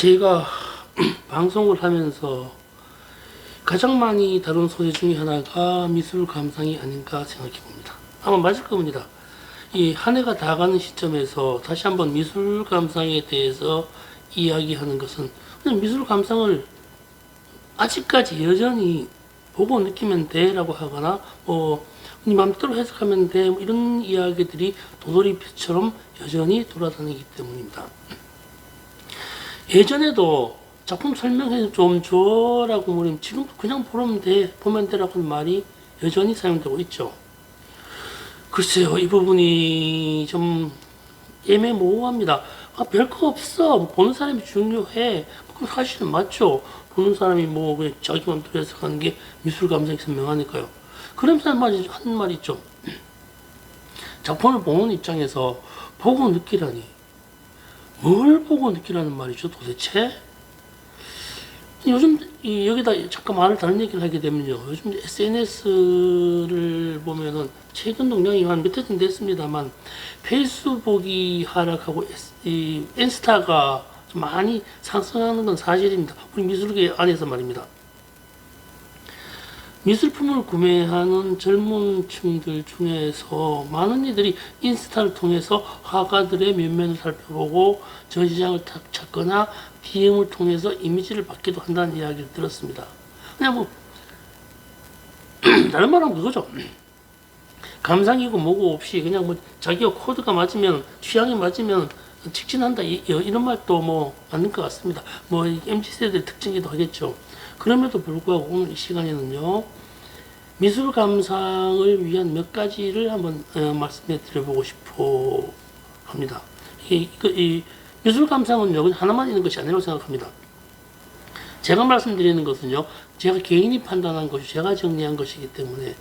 제가 방송을 하면서 가장 많이 다룬 소재 중에 하나가 미술 감상이 아닌가 생각해 봅니다. 아마 맞을 겁니다. 이 한 해가 다 가는 시점에서 다시 한번 미술 감상에 대해서 이야기하는 것은 그냥 미술 감상을 아직까지 여전히 보고 느끼면 돼라고 하거나 네 맘대로 해석하면 돼 이런 이야기들이 도돌이표처럼 여전히 돌아다니기 때문입니다. 예전에도 작품 설명해 좀 줘라고 물으면 지금도 그냥 보면 돼라고 하는 말이 여전히 사용되고 있죠. 글쎄요, 이 부분이 좀 애매모호합니다. 별거 없어. 보는 사람이 중요해. 그럼 사실은 맞죠. 보는 사람이 그냥 자기 맘대로 해석하는 게 미술 감상이 선명하니까요. 그러면서 한 말 있죠. 작품을 보는 입장에서 보고 느끼라니. 뭘 보고 느끼라는 말이죠, 도대체? 요즘 여기다 잠깐 말을 다른 얘기를 하게 되면요. 요즘 SNS를 보면은 최근 동향이 한 몇 해 전 됐습니다만 페이스북이 하락하고 인스타가 좀 많이 상승하는 건 사실입니다. 우리 미술계 안에서 말입니다. 미술품을 구매하는 젊은 층들 중에서 많은 이들이 인스타를 통해서 화가들의 면면을 살펴보고 전시장을 찾거나 DM을 통해서 이미지를 받기도 한다는 이야기를 들었습니다. 그냥 다른 말하면 그거죠. 감상이고 뭐고 없이 그냥 자기가 코드가 맞으면, 취향이 맞으면 직진한다 이런 말도 맞는 것 같습니다. MZ세대의 특징이기도 하겠죠. 그럼에도 불구하고 오늘 이 시간에는요, 미술 감상을 위한 몇 가지를 한번 말씀해 드려보고 싶어 합니다. 이 미술 감상은요, 하나만 있는 것이 아니라고 생각합니다. 제가 말씀드리는 것은요, 제가 개인이 판단한 것이 제가 정리한 것이기 때문에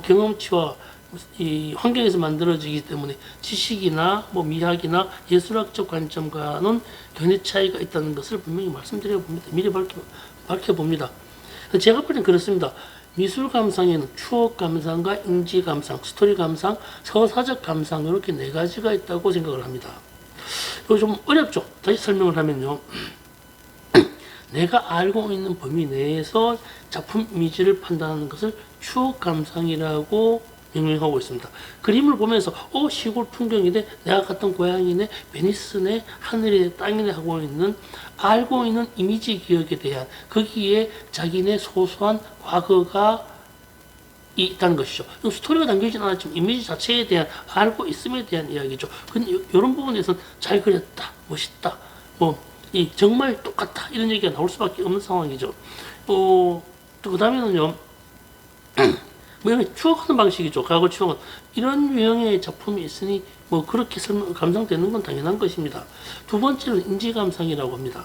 경험치와 이 환경에서 만들어지기 때문에 지식이나 미학이나 예술학적 관점과는 견해 차이가 있다는 것을 분명히 말씀드려 봅니다. 미리 밝혀 봅니다. 제가 볼 땐 그렇습니다. 미술 감상에는 추억 감상과 인지 감상, 스토리 감상, 서사적 감상 이렇게 네 가지가 있다고 생각을 합니다. 이거 좀 어렵죠? 다시 설명을 하면요. 내가 알고 있는 범위 내에서 작품 이미지를 판단하는 것을 추억 감상이라고 명명하고 있습니다. 그림을 보면서 시골 풍경이네, 내가 갔던 고향이네, 베니스네, 하늘이네, 땅이네 하고 있는 알고 있는 이미지 기억에 대한 거기에 자기네 소소한 과거가 있다는 것이죠. 스토리가 담겨있지는 않았지만 이미지 자체에 대한 알고 있음에 대한 이야기죠. 근데 이런 부분에서는 잘 그렸다, 멋있다, 정말 똑같다 이런 얘기가 나올 수밖에 없는 상황이죠. 또 그 다음에는요. 추억하는 방식이죠. 과거 추억은. 이런 유형의 작품이 있으니 그렇게 감상되는 건 당연한 것입니다. 두 번째는 인지감상이라고 합니다.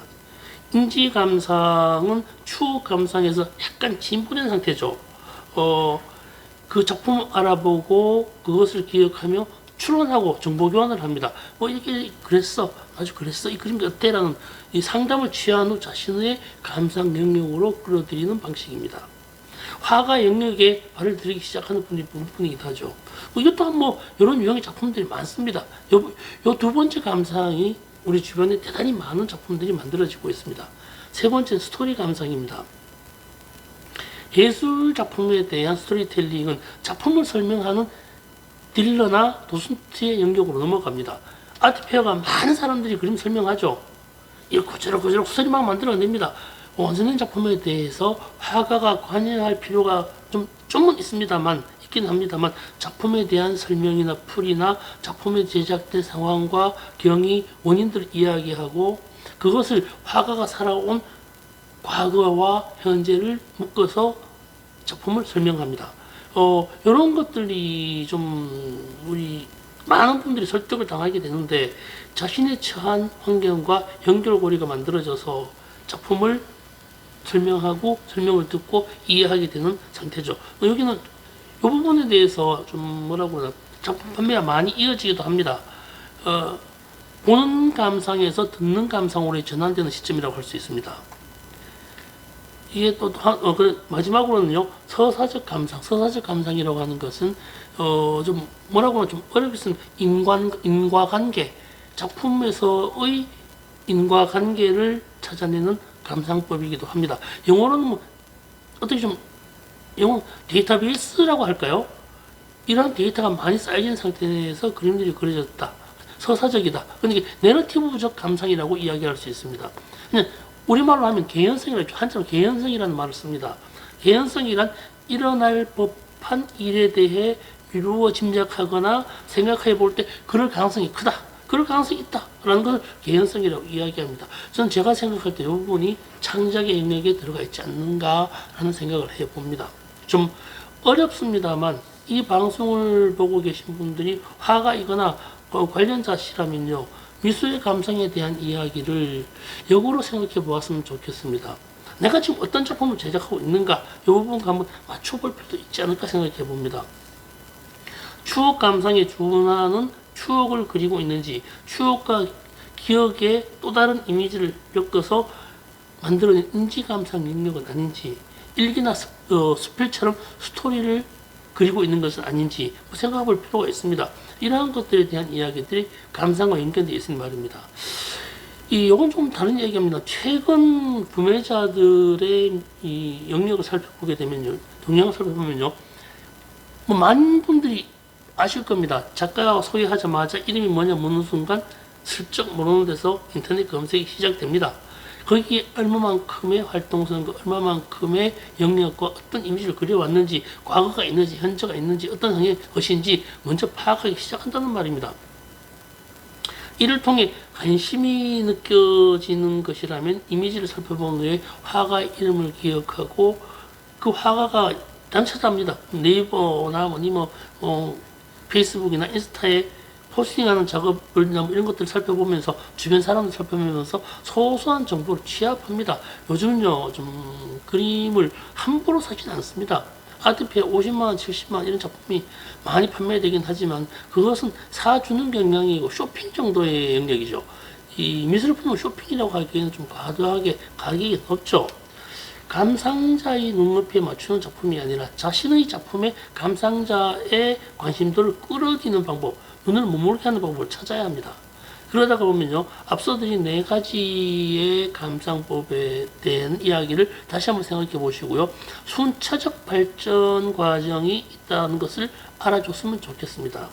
인지감상은 추억 감상에서 약간 진분한 상태죠. 그 작품을 알아보고 그것을 기억하며 추론하고 정보 교환을 합니다. 이게 그랬어. 아주 그랬어. 이 그림이 어때? 라는 이 상담을 취한 후 자신의 감상 영역으로 끌어들이는 방식입니다. 화가 영역에 발을 들이기 시작하는 부분이기도 하죠. 이것 또한 이런 유형의 작품들이 많습니다. 요 두 번째 감상이 우리 주변에 대단히 많은 작품들이 만들어지고 있습니다. 세 번째는 스토리 감상입니다. 예술 작품에 대한 스토리텔링은 작품을 설명하는 딜러나 도슨트의 영역으로 넘어갑니다. 아트페어가 많은 사람들이 그림 설명하죠. 이렇고 저렇고 소리만 만들어냅니다. 완성된 작품에 대해서 화가가 관여할 필요가 좀은 있긴 합니다만 작품에 대한 설명이나 풀이나 작품에 제작된 상황과 경위, 원인들을 이야기하고 그것을 화가가 살아온 과거와 현재를 묶어서 작품을 설명합니다. 이런 것들이 우리 많은 분들이 설득을 당하게 되는데 자신의 처한 환경과 연결고리가 만들어져서 작품을 설명하고 설명을 듣고 이해하게 되는 상태죠. 여기는 이 부분에 대해서 작품 판매가 많이 이어지기도 합니다. 보는 감상에서 듣는 감상으로 전환되는 시점이라고 할 수 있습니다. 이게 또 마지막으로는요, 서사적 감상이라고 하는 것은 좀 어렵겠으면 인과관계, 작품에서의 인과관계를 찾아내는 감상법이기도 합니다. 영어로는 뭐 어떻게 좀 영어 데이터베이스라고 할까요? 이러한 데이터가 많이 쌓여진 상태에서 그림들이 그려졌다. 서사적이다. 그러니까 내러티브적 감상이라고 이야기할 수 있습니다. 그냥 우리말로 하면 개연성이라고 한자로 개연성이라는 말을 씁니다. 개연성이란 일어날 법한 일에 대해 미루어 짐작하거나 생각해 볼 때 그럴 가능성이 크다. 그럴 가능성이 있다. 라는 것을 개연성이라고 이야기합니다. 저는 제가 생각할 때 이 부분이 창작의 영역에 들어가 있지 않는가 하는 생각을 해봅니다. 좀 어렵습니다만 이 방송을 보고 계신 분들이 화가이거나 관련자시라면요. 미술의 감상에 대한 이야기를 역으로 생각해 보았으면 좋겠습니다. 내가 지금 어떤 작품을 제작하고 있는가 이 부분과 한번 맞춰볼 필요도 있지 않을까 생각해 봅니다. 추억 감상에 준하는 추억을 그리고 있는지 추억과 기억에 또 다른 이미지를 엮어서 만들어낸 인지 감상 능력은 아닌지 일기나 스펠처럼 스토리를 그리고 있는 것은 아닌지 생각해 볼 필요가 있습니다. 이러한 것들에 대한 이야기들이 감상과 연결되어 있는 말입니다. 이건 좀 다른 얘기입니다. 최근 구매자들의 이 영역을 살펴보게 되면요, 동향을 살펴보면요, 뭐 많은 분들이 아실 겁니다. 작가가 소개하자마자 이름이 뭐냐 묻는 순간 슬쩍 모르는 데서 인터넷 검색이 시작됩니다. 거기에 얼마만큼의 활동성과 얼마만큼의 영역과 어떤 이미지를 그려왔는지, 과거가 있는지, 현재가 있는지, 어떤 성의 것인지 먼저 파악하기 시작한다는 말입니다. 이를 통해 관심이 느껴지는 것이라면 이미지를 살펴본 후에 화가의 이름을 기억하고 그 화가가 난 찾아갑니다. 네이버나 페이스북이나 인스타에 포스팅하는 작업을 이런 것들을 살펴보면서 주변 사람들 살펴보면서 소소한 정보를 취합합니다. 요즘은요 좀 그림을 함부로 사진 않습니다. 아트피에 50만원, 70만원 이런 작품이 많이 판매되긴 하지만 그것은 사주는 경향이고 쇼핑 정도의 영역이죠. 이 미술품은 쇼핑이라고 하기에는 좀 과도하게 가격이 높죠. 감상자의 눈높이에 맞추는 작품이 아니라 자신의 작품에 감상자의 관심도를 끌어들이는 방법, 눈을 머물게 하는 방법을 찾아야 합니다. 그러다가 보면요, 앞서 드린 4가지의 감상법에 대한 이야기를 다시 한번 생각해 보시고요. 순차적 발전 과정이 있다는 것을 알아줬으면 좋겠습니다.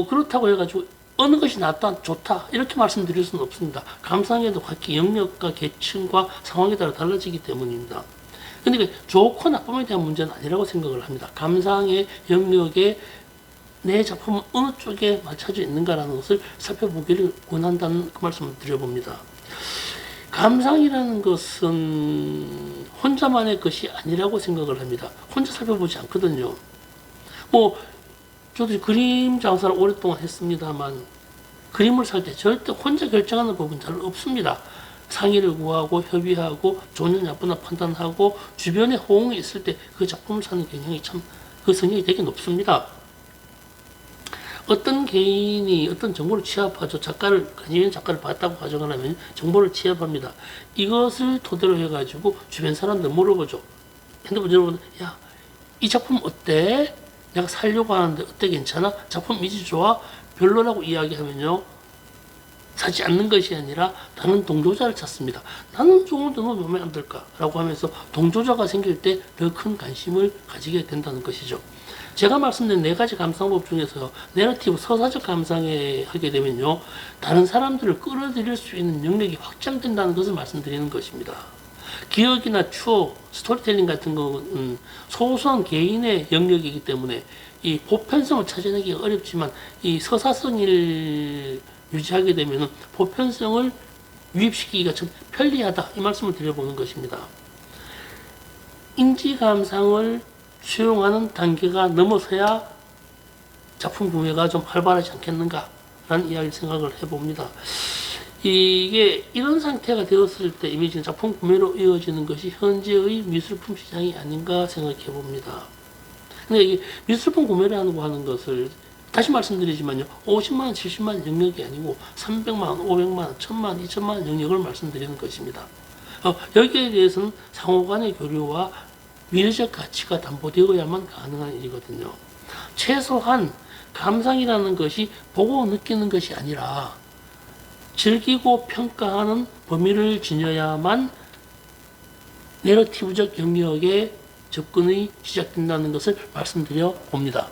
그렇다고 해가지고 어느 것이 낫다, 좋다 이렇게 말씀드릴 수는 없습니다. 감상에도 각기 영역과 계층과 상황에 따라 달라지기 때문입니다. 그러니까 좋고 나쁨에 대한 문제는 아니라고 생각을 합니다. 감상의 영역에 내 작품은 어느 쪽에 맞춰져 있는가라는 것을 살펴보기를 원한다는 그 말씀을 드려봅니다. 감상이라는 것은 혼자만의 것이 아니라고 생각을 합니다. 혼자 살펴보지 않거든요. 저도 그림 장사를 오랫동안 했습니다만 그림을 살 때 절대 혼자 결정하는 부분은 잘 없습니다. 상의를 구하고 협의하고 좋냐 나쁘냐 판단하고 주변에 호응이 있을 때 그 작품을 사는 경향이 그 성향이 되게 높습니다. 어떤 개인이 어떤 정보를 취합하죠. 관심 있는 작가를 봤다고 가정하려면 정보를 취합합니다. 이것을 토대로 해가지고 주변 사람들 물어보죠. 핸드폰 여러분, 야, 이 작품 어때? 내가 살려고 하는데 어때? 괜찮아? 작품 이미지 좋아? 별로라고 이야기하면요, 사지 않는 것이 아니라 나는 동조자를 찾습니다. 나는 좋은데 너 마음에 안 들까? 라고 하면서 동조자가 생길 때 더 큰 관심을 가지게 된다는 것이죠. 제가 말씀드린 4가지 감상법 중에서 내러티브 서사적 감상에 하게 되면요, 다른 사람들을 끌어들일 수 있는 영역이 확장된다는 것을 말씀드리는 것입니다. 기억이나 추억, 스토리텔링 같은 것은 소소한 개인의 영역이기 때문에 이 보편성을 찾아내기가 어렵지만 이 서사성을 유지하게 되면 보편성을 유입시키기가 좀 편리하다, 이 말씀을 드려보는 것입니다. 인지 감상을 수용하는 단계가 넘어서야 작품 구매가 좀 활발하지 않겠는가 라는 이야기를 생각을 해봅니다. 이게 이런 상태가 되었을 때 이미지는 작품 구매로 이어지는 것이 현재의 미술품 시장이 아닌가 생각해 봅니다. 근데 이게 미술품 구매를 하는 것을 다시 말씀드리지만요, 50만원, 70만원 영역이 아니고 300만원, 500만원, 1000만원, 2000만원 영역을 말씀드리는 것입니다. 여기에 대해서는 상호간의 교류와 미래적 가치가 담보되어야만 가능한 일이거든요. 최소한 감상이라는 것이 보고 느끼는 것이 아니라 즐기고 평가하는 범위를 지녀야만 내러티브적 영역에 접근이 시작된다는 것을 말씀드려 봅니다.